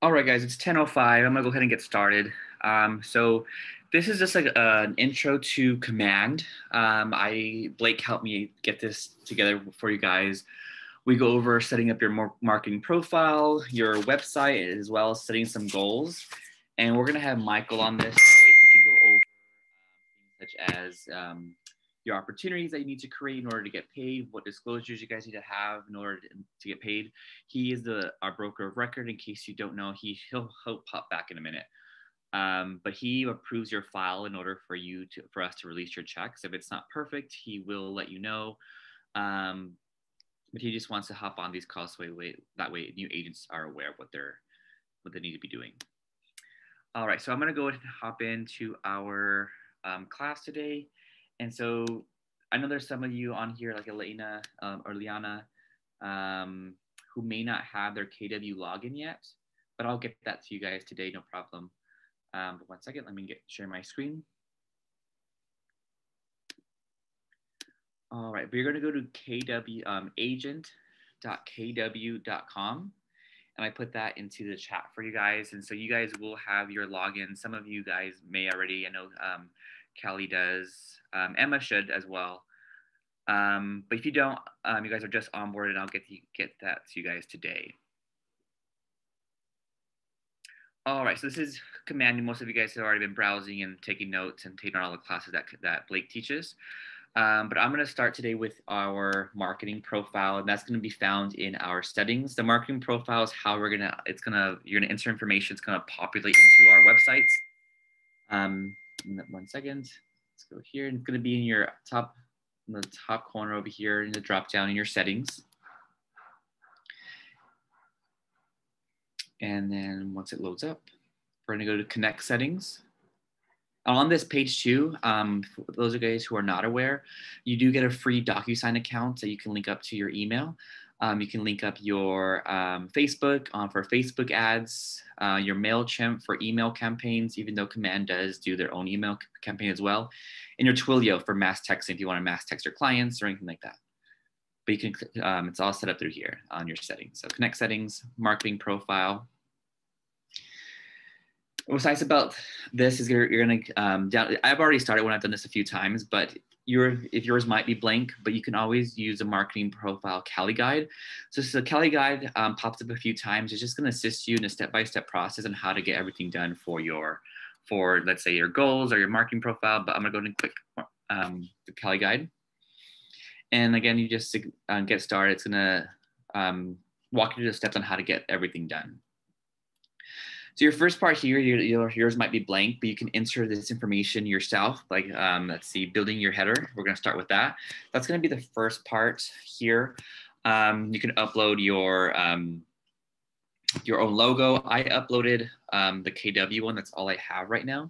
All right, guys, it's 10:05. I'm gonna go ahead and get started. So this is just like an intro to Command. Blake helped me get this together for you guys. We go over setting up your marketing profile, your website, as well as setting some goals. And we're gonna have Michael on this. That way he can go over things such as your opportunities that you need to create in order to get paid, what disclosures you guys need to have in order to get paid. He is our broker of record. In case you don't know, he'll pop back in a minute. But he approves your file in order for us to release your checks. If it's not perfect, he will let you know. But he just wants to hop on these calls that way new agents are aware of what they need to be doing. All right, so I'm gonna go ahead and hop into our class today. And so I know there's some of you on here like Elena or Liana who may not have their KW login yet, but I'll get that to you guys today, no problem. But 1 second, let me share my screen. All right, we're going to go to agent.kw.com. And I put that into the chat for you guys. And so you guys will have your login. Some of you guys may already, I know Callie does, Emma should as well. But if you don't, you guys are just onboarded, and I'll get that to you guys today. All right, so this is Command. Most of you guys have already been browsing and taking notes and taking all the classes that Blake teaches. But I'm going to start today with our marketing profile, and that's going to be found in our settings. The marketing profile is how you're going to enter information. It's going to populate into our websites. 1 second. Let's go here, and it's going to be in the top corner over here in the drop down in your settings. And then once it loads up, we're going to go to Connect Settings. On this page too, for those of you guys who are not aware, you do get a free DocuSign account that you can link up to your email. You can link up your Facebook for Facebook ads, your MailChimp for email campaigns, even though Command does do their own email campaign as well, and your Twilio for mass texting if you want to mass text your clients or anything like that. But you can, it's all set up through here on your settings. So Connect Settings, Marketing Profile. What's nice about this is you're going to, I've already started when I've done this a few times, but if yours might be blank, but you can always use a marketing profile Cali guide. So the Cali guide pops up a few times. It's just going to assist you in a step-by-step process on how to get everything done for let's say your goals or your marketing profile. But I'm going to go and click the Cali guide. And again, you just get started. It's going to walk you through the steps on how to get everything done. So your first part here, yours might be blank, but you can enter this information yourself. Like, let's see, building your header. We're going to start with that. That's going to be the first part here. You can upload your own logo. I uploaded the KW one. That's all I have right now.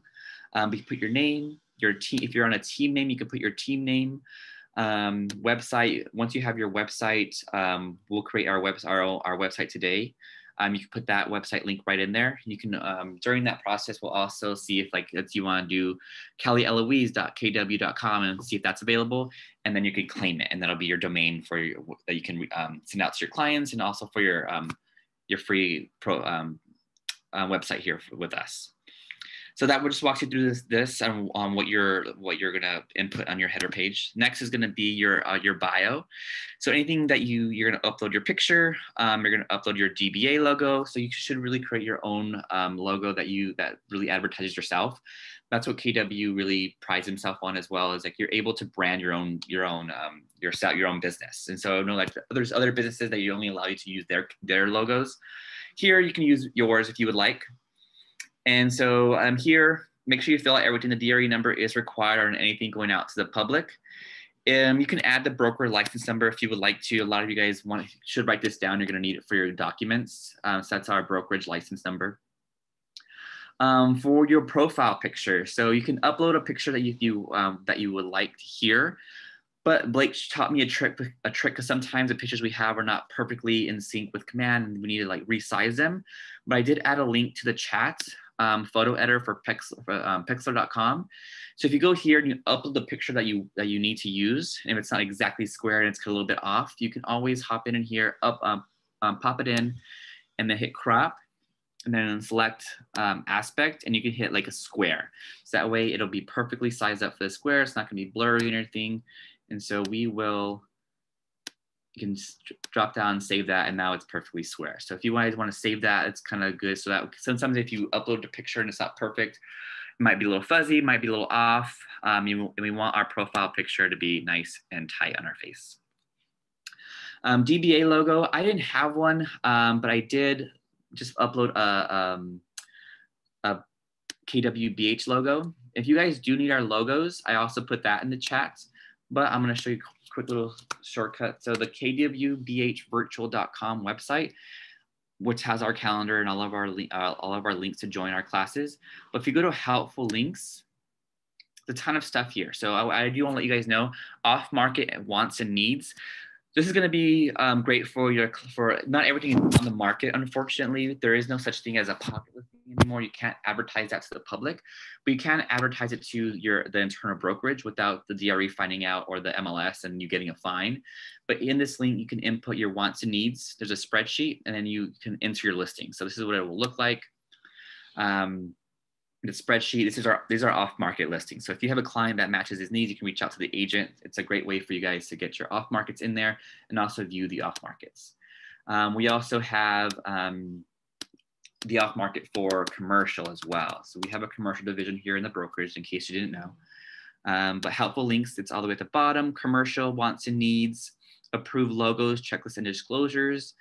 But you put your name, your team. If you're on a team name, you can put your team name. Website. Once you have your website, we'll create our website today. You can put that website link right in there. You can, during that process, we'll also see if you want to do kellyeloise.kw.com and see if that's available. And then you can claim it, and that'll be your domain that you can send out to your clients, and also for your free website here with us. So that will just walk you through this and on what you're gonna input on your header page. Next is gonna be your bio. So anything that you're gonna upload your picture, you're gonna upload your DBA logo. So you should really create your own logo that really advertises yourself. That's what KW really prides himself on as well, is like you're able to brand your own business. And so there's other businesses that only allow you to use their logos. Here you can use yours if you would like. And so here, make sure you fill out everything. The DRE number is required on anything going out to the public. You can add the broker license number if you would like to. A lot of you guys should write this down. You're going to need it for your documents. So that's our brokerage license number. For your profile picture, so you can upload a picture that you would like here. But Blake taught me a trick because sometimes the pictures we have are not perfectly in sync with Command, and we need to resize them. But I did add a link to the chat photo editor for Pixlr.com. So if you go here and you upload the picture that you need to use, and if it's not exactly square and it's a little bit off, you can always hop in here, pop it in, and then hit crop. and then select aspect, and you can hit like a square. So that way it'll be perfectly sized up for the square. It's not gonna be blurry or anything. And so you can drop down and save that, and now it's perfectly square. So if you guys want to save that, it's kind of good. So that sometimes if you upload a picture and it's not perfect, it might be a little fuzzy, might be a little off. We want our profile picture to be nice and tight on our face. DBA logo, I didn't have one, but I did just upload a KWBH logo. If you guys do need our logos, I also put that in the chat, but I'm going to show you a quick little shortcut. So the kwbhvirtual.com website, which has our calendar and all of our links to join our classes. But if you go to helpful links, there's a ton of stuff here. So I do want to let you guys know off-market wants and needs. This is going to be great for not everything on the market. Unfortunately, there is no such thing as a pocket listing anymore. You can't advertise that to the public, but you can advertise it to the internal brokerage without the DRE finding out or the MLS and you getting a fine. But in this link, you can input your wants and needs. There's a spreadsheet, and then you can enter your listing. So this is what it will look like. The spreadsheet, these are off-market listings. So if you have a client that matches his needs, you can reach out to the agent. It's a great way for you guys to get your off-markets in there and also view the off-markets. We also have the off-market for commercial as well. So we have a commercial division here in the brokerage, in case you didn't know. But helpful links, it's all the way at the bottom. Commercial, wants and needs, approved logos, checklists and disclosures.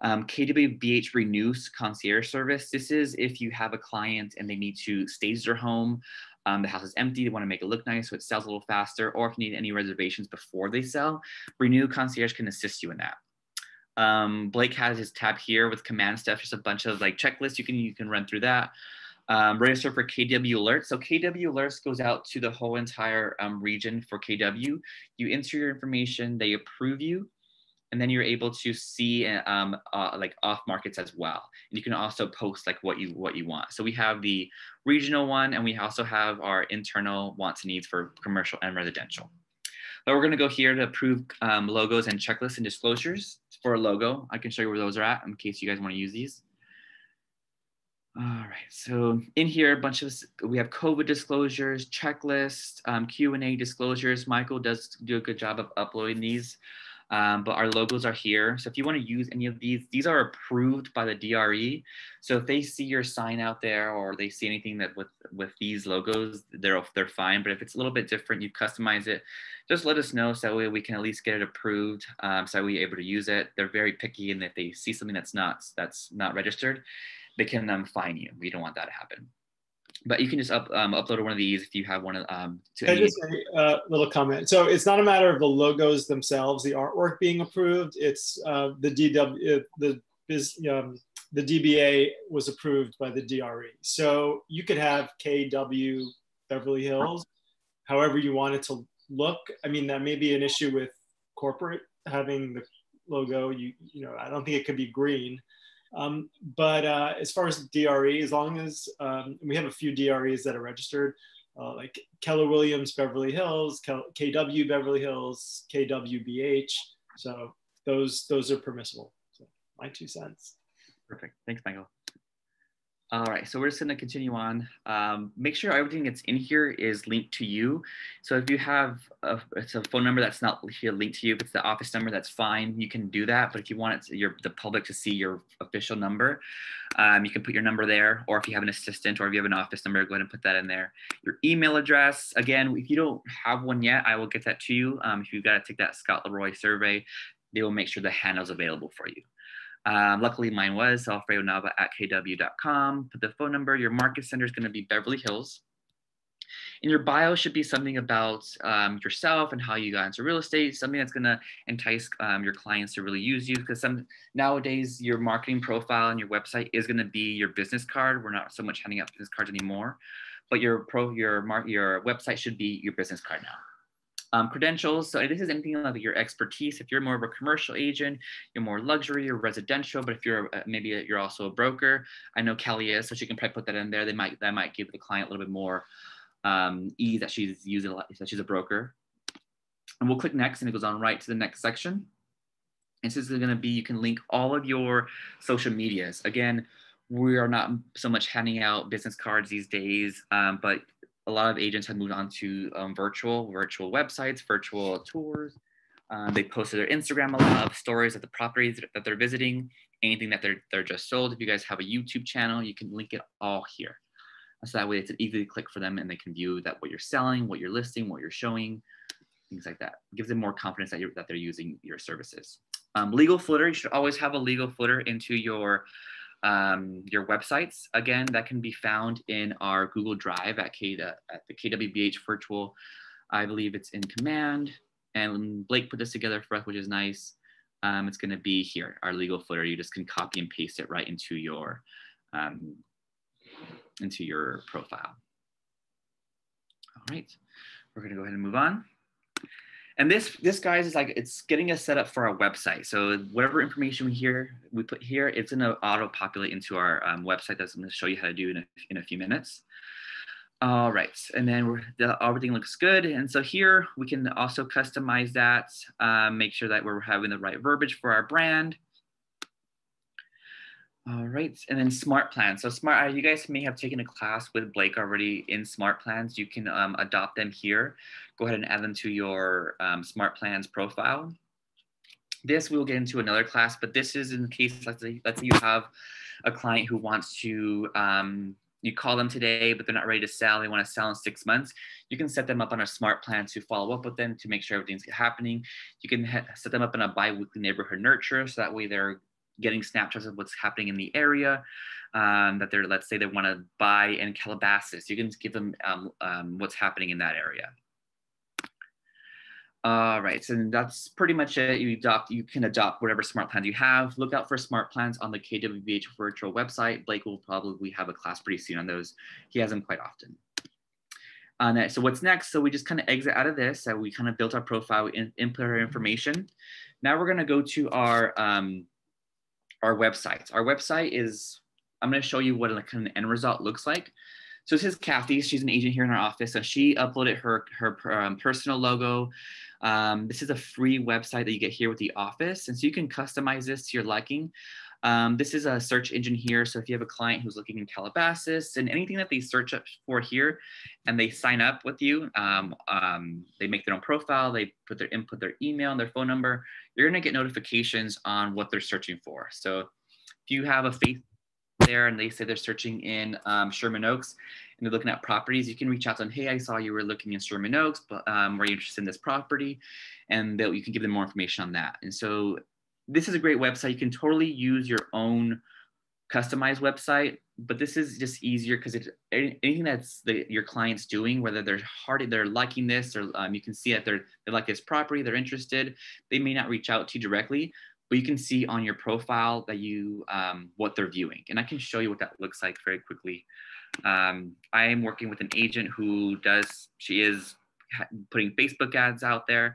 KWBH Renews concierge service. This is if you have a client and they need to stage their home. The house is empty, they want to make it look nice so it sells a little faster, or if you need any reservations before they sell, Renew Concierge can assist you in that. Blake has his tab here with command stuff, just a bunch of like checklists. You can run through that. Register for KW alerts. So KW alerts goes out to the whole entire region for KW. You enter your information, they approve you, and then you're able to see like off markets as well. And you can also post like what you want. So we have the regional one, and we also have our internal wants and needs for commercial and residential. But we're gonna go here to approve logos and checklists and disclosures. For a logo, I can show you where those are at in case you guys wanna use these. All right, so in here, we have COVID disclosures, checklists, Q&A disclosures. Michael does do a good job of uploading these. But our logos are here. So if you want to use any of these are approved by the DRE. So if they see your sign out there or they see anything that with these logos, they're fine. But if it's a little bit different, you customize it, just let us know so that way we can at least get it approved. So that we're able to use it. They're very picky, and if they see something that's not registered, they can fine you. We don't want that to happen. But you can just upload one of these if you have one to any. Just a little comment. So it's not a matter of the logos themselves, the artwork being approved. It's the DBA was approved by the DRE. So you could have KW Beverly Hills, however you want it to look. I mean, that may be an issue with corporate having the logo. You know, I don't think it could be green. But as far as DRE, as long as we have a few DREs that are registered, like Keller Williams Beverly Hills, KW Beverly Hills, KWBH. So those are permissible. So my 2 cents. Perfect. Thanks, Michael. All right, so we're just gonna continue on. Make sure everything that's in here is linked to you. So if you have it's a phone number that's not here linked to you, if it's the office number, that's fine. You can do that. But if you want the public to see your official number, you can put your number there. Or if you have an assistant or if you have an office number, go ahead and put that in there. Your email address, again, if you don't have one yet, I will get that to you. If you've got to take that Scott Leroy survey, they will make sure the handle's available for you. Luckily mine was alfredonava@kw.com. Put the phone number. Your market center is going to be Beverly Hills. In your bio should be something about yourself and how you got into real estate, something that's going to entice your clients to really use you, because nowadays your marketing profile and your website is going to be your business card. We're not so much handing out business cards anymore, but your website should be your business card now. Credentials, so this is anything like your expertise. If you're more of a commercial agent, you're more luxury or residential, but if you're maybe you're also a broker, I know Kelly is, so she can probably put that in there. That might give the client a little bit more ease that she's using a lot, that she's a broker. And we'll click next, and it goes on right to the next section. And this is going to be, you can link all of your social medias. Again, we are not so much handing out business cards these days, but a lot of agents have moved on to virtual websites, virtual tours. They posted their Instagram a lot of stories of the properties that they're visiting, anything that they're just sold. If you guys have a YouTube channel, you can link it all here. So that way it's an easy click for them and they can view that what you're selling, what you're listing, what you're showing, things like that. It gives them more confidence that they're using your services. Legal footer, you should always have a legal footer into your websites. Again, that can be found in our Google Drive at the KWBH virtual. I believe it's in command, and Blake put this together for us, which is nice. It's going to be here, our legal footer. You just can copy and paste it right into your profile. All right, we're going to go ahead and move on. And this guys is like, it's getting us set up for our website. So whatever information we put here, it's going to auto populate into our website. That's I'm going to show you how to do in a few minutes. All right, and then everything looks good. And so here we can also customize that, make sure that we're having the right verbiage for our brand. All right, and then smart plans. So you guys may have taken a class with Blake already in smart plans. You can adopt them here. Go ahead and add them to your smart plans profile. This we will get into another class, but this is in case, let's say you have a client who wants to, you call them today, but they're not ready to sell. They want to sell in 6 months. You can set them up on a smart plan to follow up with them to make sure everything's happening. You can set them up in a bi-weekly neighborhood nurture. So that way they're getting snapshots of what's happening in the area, let's say they want to buy in Calabasas. You can give them what's happening in that area. All right, so that's pretty much it. You can adopt whatever smart plans you have. Look out for smart plans on the KWBH virtual website. Blake will probably have a class pretty soon on those. He has them quite often. So what's next? So we just kind of exit out of this. So we kind of built our profile, input our information. Now we're gonna go to our website. Our website is, I'm going to show you what a kind of end result looks like. So this is Kathy. She's an agent here in our office. So she uploaded her personal logo. This is a free website that you get here with the office. And so you can customize this to your liking. This is a search engine here. So if you have a client who's looking in Calabasas and anything that they search up for here and they sign up with you, they make their own profile, they input their email and their phone number, you're going to get notifications on what they're searching for. So if you have a Facebook there and they say they're searching in Sherman Oaks and they're looking at properties, you can reach out to them. Hey, I saw you were looking in Sherman Oaks, but were you interested in this property? And you can give them more information on that. And so this is a great website. You can totally use your own customized website, but this is just easier because anything that's your client's doing, whether they're liking this or you can see that they like this property, they're interested. They may not reach out to you directly, but you can see on your profile that what they're viewing. And I can show you what that looks like very quickly. I am working with an agent she is putting Facebook ads out there.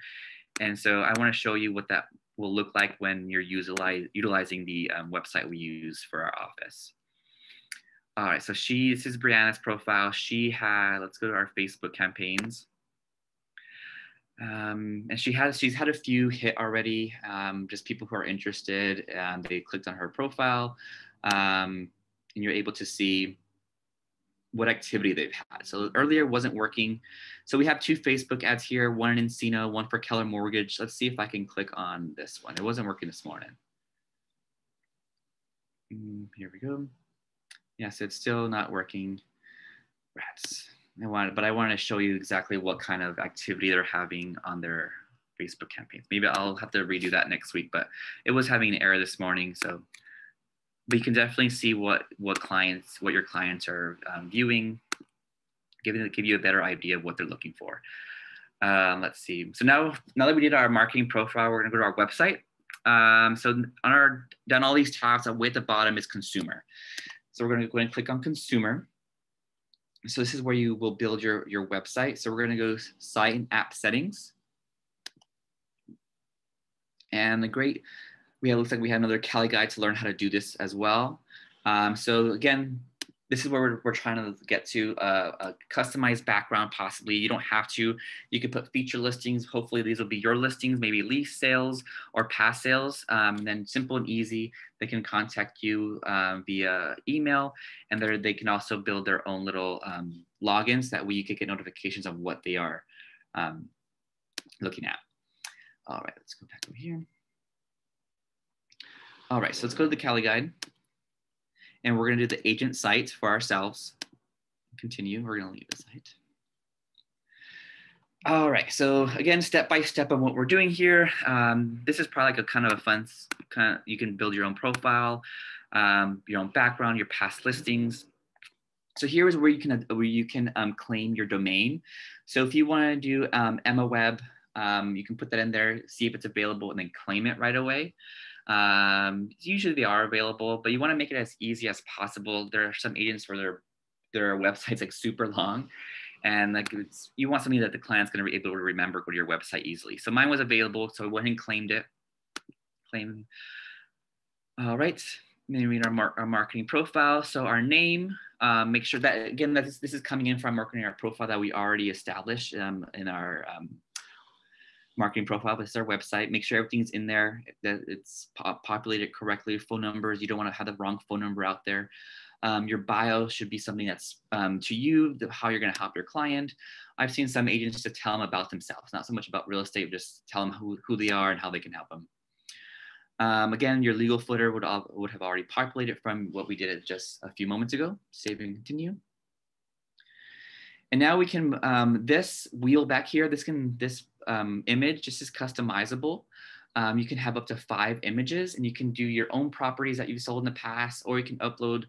And so I want to show you what that will look like when you're utilizing the website we use for our office. All right, so this is Brianna's profile. Let's go to our Facebook campaigns. And she's had a few hit already, just people who are interested and they clicked on her profile, and you're able to see what activity they've had. So earlier it wasn't working. So we have 2 Facebook ads here, one in Encino, one for Keller Mortgage. Let's see if I can click on this one. It wasn't working this morning. Here we go. Yeah, so it's still not working. Rats. But I want to show you exactly what kind of activity they're having on their Facebook campaigns. Maybe I'll have to redo that next week, but it was having an error this morning. So, but you can definitely see what your clients are viewing, give you a better idea of what they're looking for. Let's see. So now that we did our marketing profile, we're gonna go to our website. So down all these tabs, way at the bottom is consumer. So we're gonna go ahead and click on consumer. So this is where you will build your website. So we're gonna go site and app settings. And looks like we have another Cali guide to learn how to do this as well. So again, this is where we're trying to get to a customized background. Possibly you don't have to. You can put feature listings. Hopefully these will be your listings, maybe lease sales or past sales. And then simple and easy. They can contact you via email, and they can also build their own little logins. That way you can get notifications of what they are looking at. All right, let's go back over here. All right, so let's go to the Cali Guide. And we're going to do the agent site for ourselves. Continue. We're going to leave the site. All right. So again, step by step on what we're doing here. This is probably like a kind of a fun kind of, you can build your own profile, your own background, your past listings. So here is where you can claim your domain. So if you want to do Emma Web, you can put that in there, see if it's available, and then claim it right away. Usually they are available, but you want to make it as easy as possible. There are some agents where their website's like super long, and like you want something that the client's going to be able to remember, go to your website easily. So mine was available, so I went and claimed it. Claim. All right. Then we read our marketing profile. So our name, make sure that again that this is coming in from marketing our profile that we already established in our marketing profile. This is our website. Make sure everything's in there, that it's populated correctly. Phone numbers, you don't want to have the wrong phone number out there. Your bio should be something that's to you, how you're going to help your client. I've seen some agents to tell them about themselves, not so much about real estate, just tell them who they are and how they can help them. Again, your legal footer would have already populated from what we did just a few moments ago. Save and continue. And now we can, this wheel back here, this image just is customizable. You can have up to 5 images, and you can do your own properties that you've sold in the past, or you can upload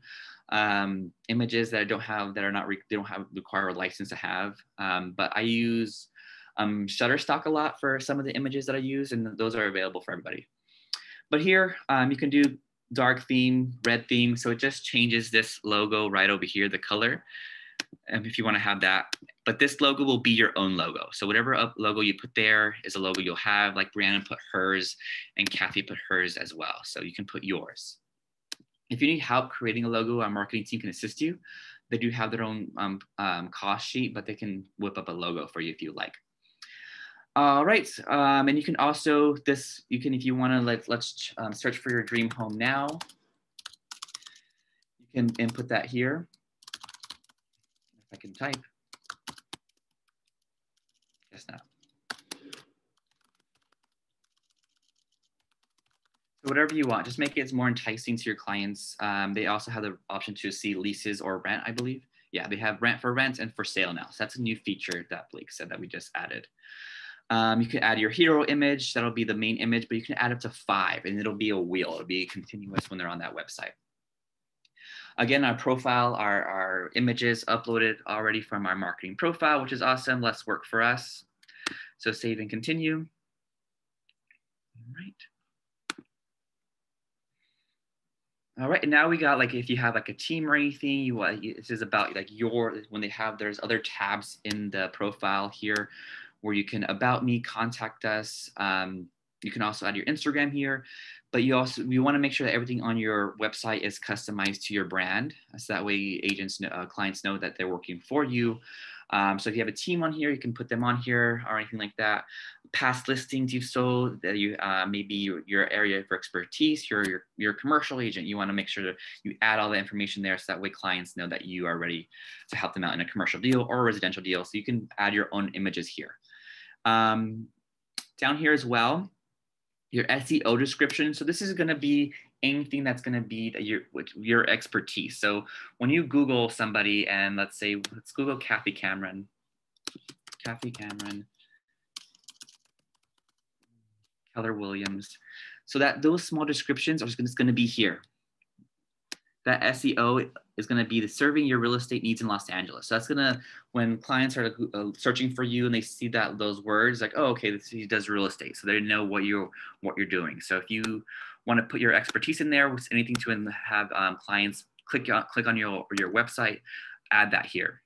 images that they don't require a license to have. But I use Shutterstock a lot for some of the images that I use, and those are available for everybody. But here you can do dark theme, red theme. So it just changes this logo right over here, the color. If you want to have that, but this logo will be your own logo. So whatever logo you put there is a logo you'll have. Like Brianna put hers, and Kathy put hers as well. So you can put yours. If you need help creating a logo, our marketing team can assist you. They do have their own cost sheet, but they can whip up a logo for you if you like. All right, and you can also if you want to let's search for your dream home now. You can input that here. If I can type. Guess not. So whatever you want, just make it more enticing to your clients. They also have the option to see leases or rent, I believe. Yeah, they have rent and for sale now. So that's a new feature that Blake said that we just added. You can add your hero image. That'll be the main image, but you can add up to 5, and it'll be a wheel. It'll be continuous when they're on that website. Again, our profile, our images uploaded already from our marketing profile, which is awesome. Less work for us. So save and continue. All right. All right, and now we got if you have a team or anything, this is about there's other tabs in the profile here where you can about me, contact us. You can also add your Instagram here, but you want to make sure that everything on your website is customized to your brand. So that way clients know that they're working for you. So if you have a team on here, you can put them on here or anything like that. Past listings you've sold, that you maybe your area for expertise, your commercial agent. You want to make sure that you add all the information there, so that way clients know that you are ready to help them out in a commercial deal or a residential deal. So you can add your own images here. Down here as well, your SEO description. So this is going to be anything that's going to be your expertise. So when you Google somebody, and let's Google Kathy Cameron, Keller Williams. So that those small descriptions are just going to be here. That SEO is going to be serving your real estate needs in Los Angeles. So that's going to, when clients are searching for you and they see those words, like, oh, okay, he does real estate. So they know what you're doing. So if you want to put your expertise in there with anything to have clients click on your website, add that here.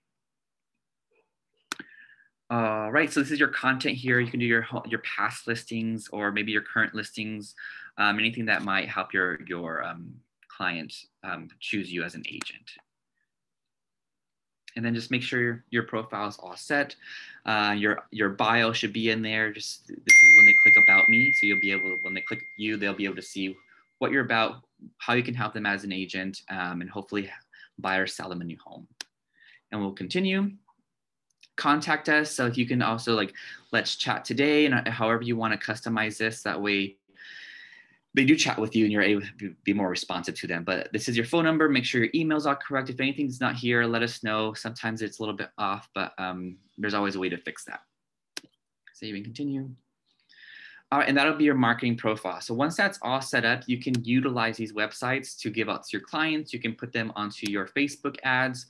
All right, so this is your content here. You can do your past listings or maybe your current listings, anything that might help your client choose you as an agent. And then just make sure your profile is all set. Your bio should be in there. Just this is when they click about me. So you'll be able, when they click you, they'll be able to see what you're about, how you can help them as an agent, and hopefully buy or sell them a new home. And we'll continue. Contact us. So if you can also like, let's chat today, and however you want to customize this, that way they do chat with you and you're able to be more responsive to them. But this is your phone number. Make sure your emails are correct. If anything's not here, let us know. Sometimes it's a little bit off, but there's always a way to fix that. Save and continue. All right, and that'll be your marketing profile. So once that's all set up, you can utilize these websites to give out to your clients. You can put them onto your Facebook ads.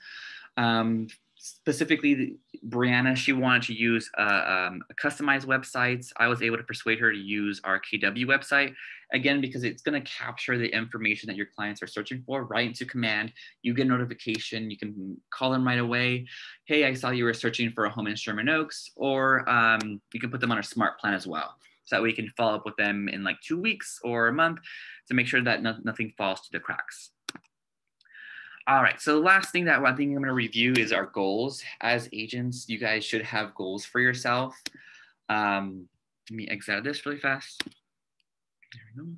Specifically, Brianna, she wanted to use customized websites. I was able to persuade her to use our KW website, again, because it's going to capture the information that your clients are searching for right into command. You get a notification. You can call them right away. Hey, I saw you were searching for a home in Sherman Oaks, or you can put them on a smart plan as well. So that way you can follow up with them in like 2 weeks or a month to make sure that nothing falls to the cracks. All right, so the last thing that I think I'm going to review is our goals. As agents, you guys should have goals for yourself. Let me exit out of this really fast. There we go.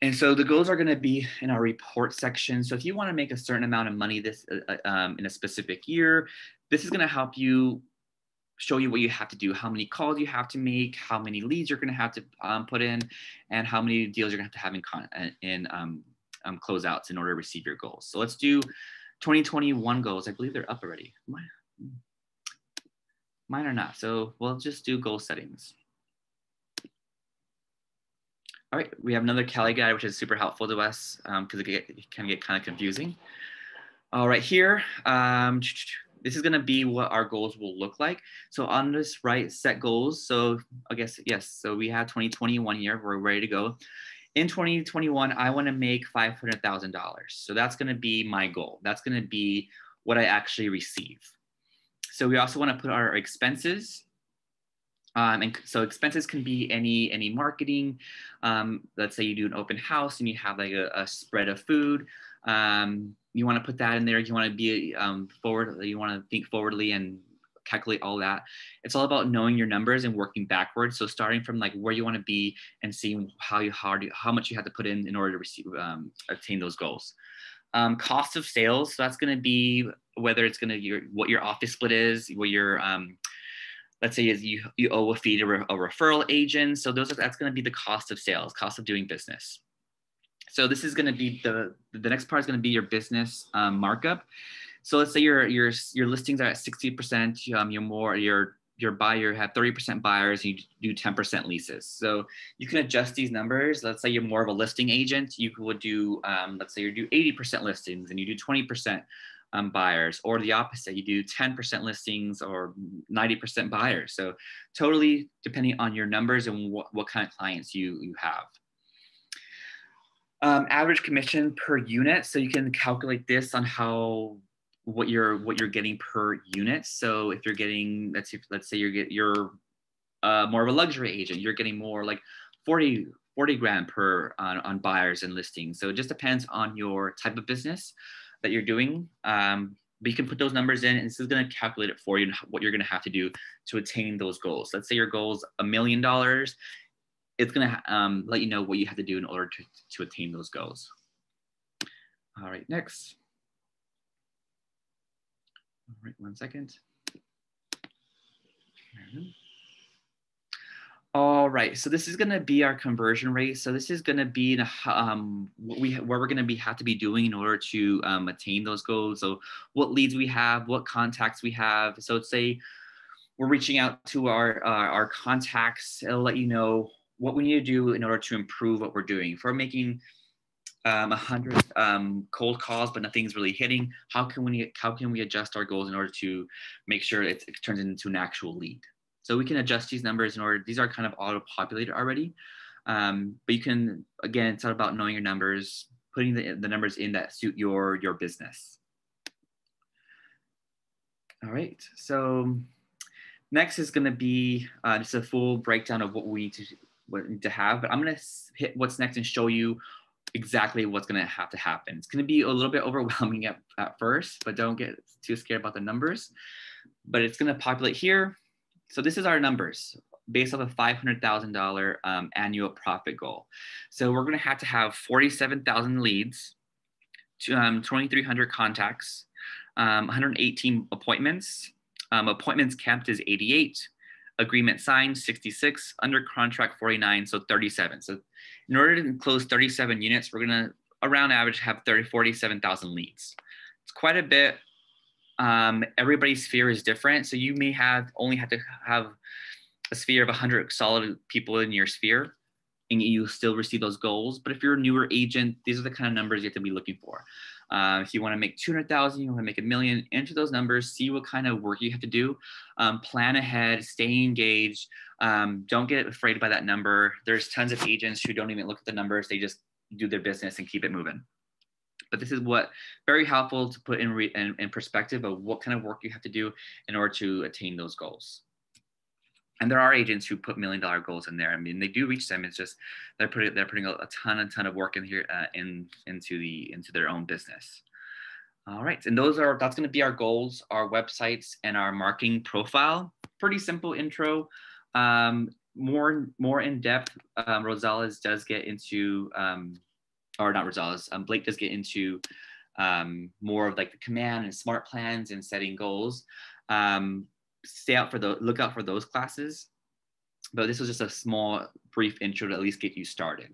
And so the goals are going to be in our report section. So if you want to make a certain amount of money this in a specific year, this is going to help you show you what you have to do, how many calls you have to make, how many leads you're going to have to put in, and how many deals you're going to have in closeouts in order to receive your goals. So let's do 2021 goals. I believe they're up already. Mine are not. So we'll just do goal settings. All right, we have another Cali guide, which is super helpful to us because it can get kind of confusing. All right, here, this is going to be what our goals will look like. So on this right, set goals. So I guess, yes, so we have 2021 here. We're ready to go. In 2021, I want to make $500,000. So that's going to be my goal. That's going to be what I actually receive. So we also want to put our expenses. And so expenses can be any marketing. Let's say you do an open house and you have like a spread of food. You want to put that in there. You want to be forward. You want to think forwardly and calculate all that. It's all about knowing your numbers and working backwards. So starting from like where you want to be and seeing how much you have to put in order to receive attain those goals. Cost of sales. So that's going to be whether it's going to what your office split is, what your let's say is you owe a fee to a referral agent. So that's going to be the cost of sales, cost of doing business. So this is going to be the next part is going to be your business markup. So let's say your listings are at 60%. Your buyer have 30% buyers. And you do 10% leases. So you can adjust these numbers. Let's say you're more of a listing agent. You would do let's say you do 80% listings and you do 20% buyers, or the opposite, you do 10% listings or 90% buyers. So totally depending on your numbers and what kind of clients you have. Average commission per unit. So you can calculate this on what you're getting per unit. So if you're getting, let's say you're more of a luxury agent, you're getting more like 40 grand per on buyers and listings. So it just depends on your type of business that you're doing. But you can put those numbers in and this is going to calculate it for you and what you're going to have to do to attain those goals. Let's say your goal is $1 million. It's going to let you know what you have to do in order to attain those goals. All right, next. All right, 1 second. All right, so this is going to be our conversion rate. So this is going to be where we're going to have to be doing in order to attain those goals. So what leads we have, what contacts we have. So let's say we're reaching out to our contacts. It'll let you know what we need to do in order to improve what we're doing. If we're making 100 cold calls, but nothing's really hitting, how can we adjust our goals in order to make sure it turns into an actual lead? So we can adjust these numbers in order, these are kind of auto-populated already. But you can, again, it's all about knowing your numbers, putting the numbers in that suit your business. All right, so next is gonna be just a full breakdown of what we need to have, but I'm gonna hit what's next and show you exactly what's going to have to happen. It's going to be a little bit overwhelming at first, but don't get too scared about the numbers. But it's going to populate here. So this is our numbers based off a $500,000 annual profit goal. So we're going to have 47,000 leads, 2,300 contacts, 118 appointments. Appointments kept is 88. Agreement signed 66, under contract 49, so 37. So in order to close 37 units, we're gonna around average have 47,000 leads. It's quite a bit. Everybody's sphere is different, so you may only have to have a sphere of 100 solid people in your sphere, and you still receive those goals. But if you're a newer agent, these are the kind of numbers you have to be looking for. If you want to make 200,000, you want to make 1 million, enter those numbers, see what kind of work you have to do, plan ahead, stay engaged. Don't get afraid by that number. There's tons of agents who don't even look at the numbers. They just do their business and keep it moving. But this is very helpful to put in perspective of what kind of work you have to do in order to attain those goals. And there are agents who put $1 million goals in there. I mean, they do reach them. It's just they're putting a ton of work in here into their own business. All right, and that's going to be our goals, our websites, and our marketing profile. Pretty simple intro. More in depth. Rosales does get into, or not Rosales. Blake does get into more of like the command and smart plans and setting goals. Look out for those classes, but this was just a small brief intro to at least get you started.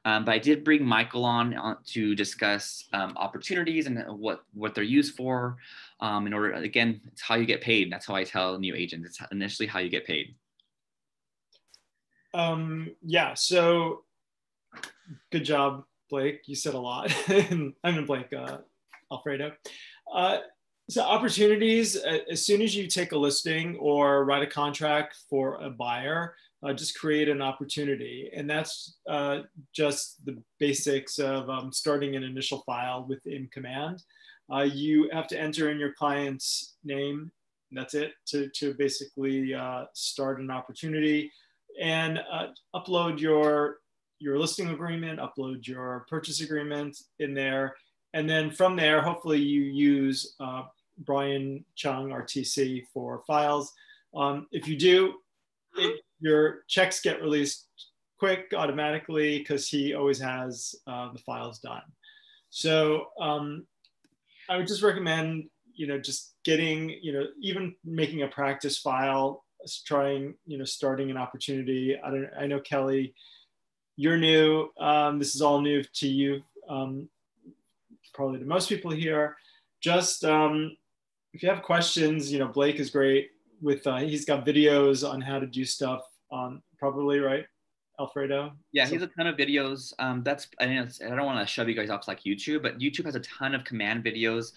But I did bring Michael on to discuss opportunities and what they're used for. In order, again, it's how you get paid. That's how I tell new agents. It's initially how you get paid. Yeah, so good job, Blake. You said a lot. I'm in Blake, Alfredo. So opportunities, as soon as you take a listing or write a contract for a buyer, just create an opportunity. And that's just the basics of starting an initial file within Command. You have to enter in your client's name. That's it to basically start an opportunity, and upload your listing agreement, upload your purchase agreement in there. And then from there, hopefully you use Brian Chung, RTC, for files. If you do, your checks get released quick automatically because he always has the files done. So I would just recommend, just getting, even making a practice file, trying, starting an opportunity. I know, Kelly, you're new. This is all new to you. Probably to most people here. Just if you have questions, Blake is great with, he's got videos on how to do stuff on, probably, right, Alfredo? Yeah, he has a ton of videos. I don't want to shove you guys off like YouTube, but YouTube has a ton of command videos.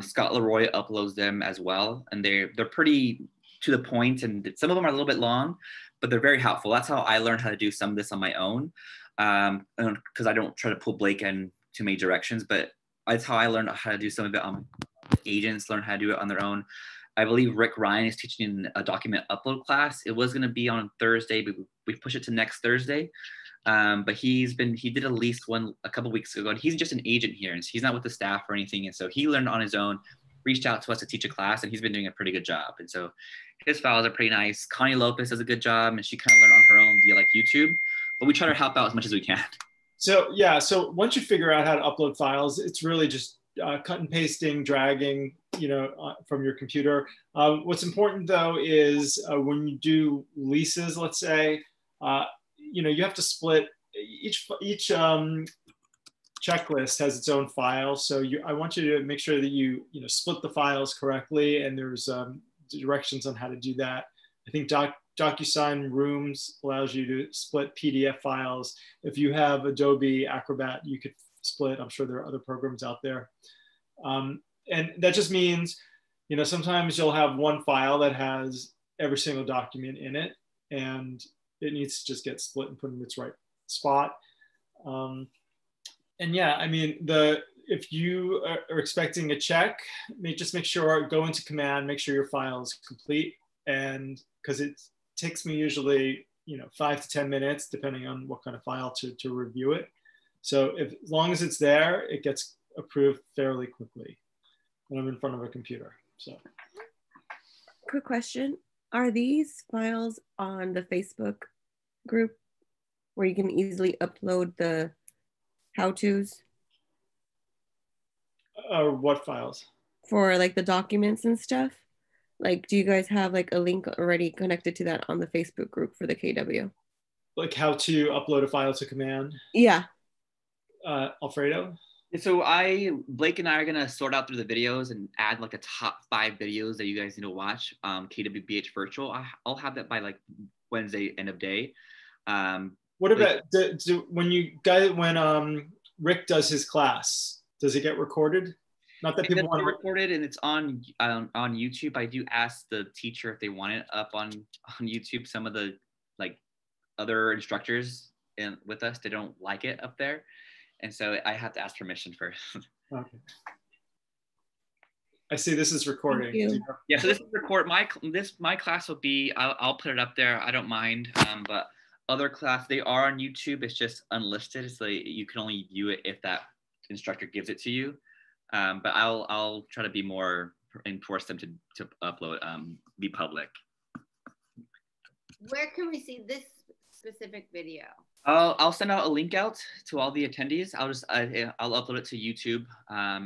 Scott Leroy uploads them as well, and they're pretty to the point, and some of them are a little bit long, but they're very helpful. That's how I learned how to do some of this on my own, because I don't try to pull Blake in too many directions, but that's how I learned how to do some of it. Agents learn how to do it on their own. I believe Rick Ryan is teaching a document upload class. It was going to be on Thursday, but we pushed it to next Thursday. But he did at least one a couple weeks ago, and he's just an agent here, and he's not with the staff or anything. And so he learned on his own, reached out to us to teach a class, and he's been doing a pretty good job. And so his files are pretty nice. Connie Lopez does a good job, and she kind of learned on her own via like YouTube, but we try to help out as much as we can. So yeah, so once you figure out how to upload files, it's really just cut and pasting, dragging, from your computer. What's important though is when you do leases, let's say, you have to split each checklist has its own file. So I want you to make sure that you split the files correctly, and there's directions on how to do that. I think DocuSign Rooms allows you to split PDF files. If you have Adobe Acrobat, you could split. I'm sure there are other programs out there. And that just means, sometimes you'll have one file that has every single document in it, and it needs to just get split and put in its right spot. And yeah, I mean, if you are expecting a check, just make sure, go into Command, make sure your file is complete. And because it takes me usually, 5 to 10 minutes, depending on what kind of file to review it. So as long as it's there, it gets approved fairly quickly when I'm in front of a computer. So, quick question. Are these files on the Facebook group where you can easily upload the how-tos? What files? For like the documents and stuff? Like, do you guys have like a link already connected to that on the Facebook group for the KW? Like how to upload a file to command? Yeah. Alfredo? So Blake and I are gonna sort out through the videos and add like the top 5 videos that you guys need to watch. KWBH virtual. I'll have that by like Wednesday end of day. What about when Rick does his class? Does it get recorded? Not that people want to recorded, and it's on YouTube. I do ask the teacher if they want it up on YouTube. Some of the like other instructors with us, they don't like it up there, and so I have to ask permission first. Okay. I see this is recording. Yeah, so this is record. My class will be. I'll put it up there. I don't mind. But other class, they are on YouTube. It's just unlisted, so you can only view it if that instructor gives it to you. But I'll try to be more and force them to upload, be public. Where can we see this specific video? I'll send out a link out to all the attendees. I'll upload it to YouTube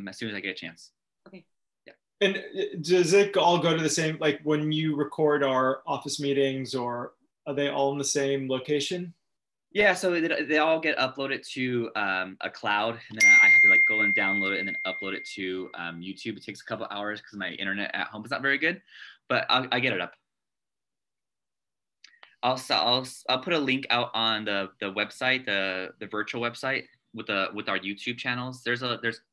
as soon as I get a chance. Okay. Yeah. And does it all go to the same, like when you record our office meetings, or are they all in the same location? Yeah, so they all get uploaded to a cloud, and then I have to like go and download it and then upload it to YouTube. It takes a couple hours because my internet at home is not very good, but I get it up. I'll put a link out on the website, the virtual website with our YouTube channels. There's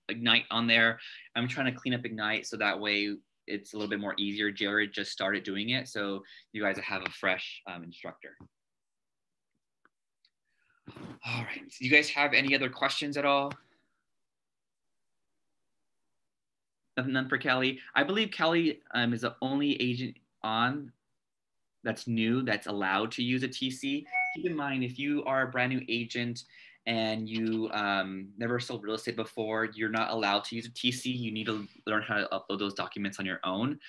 Ignite on there. I'm trying to clean up Ignite so that way it's a little bit more easier. Jared just started doing it, so you guys have a fresh instructor. All right. Do you guys have any other questions at all? None for Kelly. I believe Kelly is the only agent on that's new that's allowed to use a TC. Keep in mind, if you are a brand new agent and you never sold real estate before, you're not allowed to use a TC. You need to learn how to upload those documents on your own.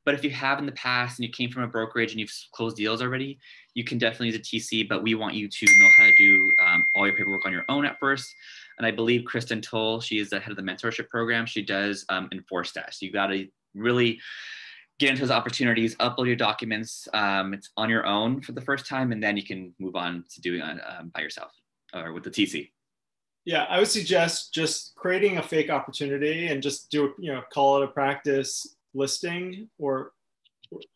But if you have in the past and you came from a brokerage and you've closed deals already, you can definitely use a TC, but we want you to know how to do all your paperwork on your own at first. And I believe Kristen Toll, she is the head of the mentorship program. She does enforce that. So you got to really get into those opportunities, upload your documents. It's on your own for the first time, and then you can move on to doing it by yourself or with the TC. Yeah, I would suggest just creating a fake opportunity and just call it a practice listing, or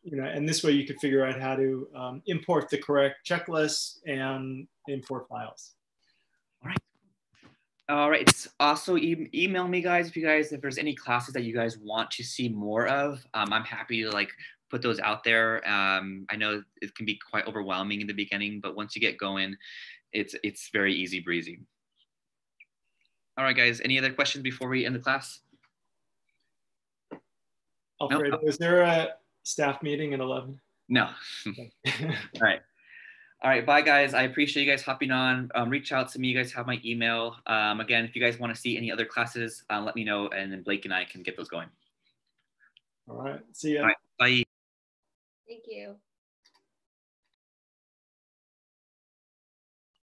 and this way you could figure out how to import the correct checklists and import files. All right. It's also email me, guys, if there's any classes that you guys want to see more of. I'm happy to like put those out there. I know it can be quite overwhelming in the beginning, but once you get going, it's very easy breezy. All right, guys. Any other questions before we end the class? Alfredo, nope. Is there a staff meeting at 11? No. All right, bye guys. I appreciate you guys hopping on. Reach out to me. You guys have my email. Again, if you guys want to see any other classes, let me know, and then Blake and I can get those going. All right. See ya. All right, bye. Thank you.